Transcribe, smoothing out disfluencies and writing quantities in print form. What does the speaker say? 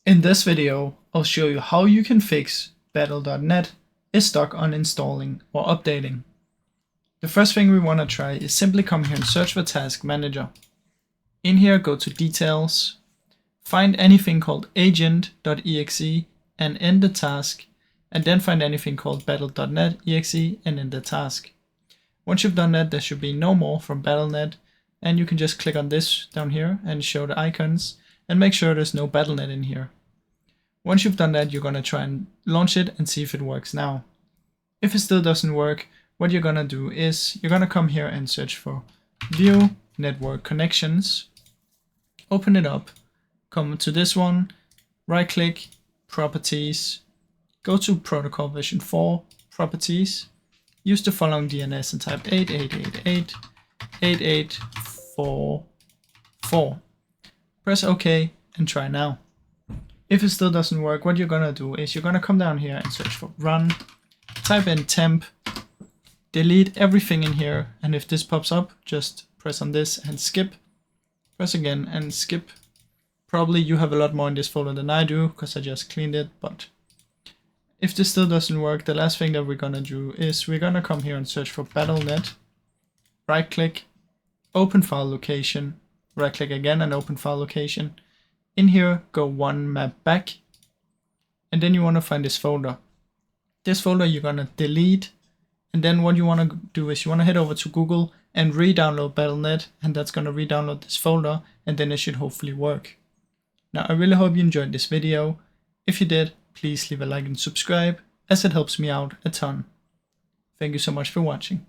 In this video, I'll show you how you can fix battle.net is stuck on installing or updating. The first thing we want to try is simply come here and search for Task Manager. In here, go to Details, find anything called agent.exe and end the task, and then find anything called battle.net.exe and end the task. Once you've done that, there should be no more from Battle.net, and you can just click on this down here and show the icons and make sure there's no Battle.net in here. Once you've done that, you're going to try and launch it and see if it works now. If it still doesn't work, what you're going to do is you're going to come here and search for View Network Connections, open it up, come to this one, right click, Properties, go to Protocol version 4, Properties, use the following DNS and type 88888844. Press OK and try now. If it still doesn't work, what you're gonna do is you're gonna come down here and search for run, type in temp, delete everything in here, and if this pops up, just press on this and skip, press again and skip. Probably you have a lot more in this folder than I do because I just cleaned it, but if this still doesn't work, the last thing that we're gonna do is we're gonna come here and search for Battle.net, right click, open file location, right click again and open file location. In here, go one map back, and then you want to find this folder. This folder you're going to delete, and then what you want to do is you want to head over to Google and re-download Battle.net, and that's going to re-download this folder, and then it should hopefully work. Now, I really hope you enjoyed this video. If you did, please leave a like and subscribe, as it helps me out a ton. Thank you so much for watching.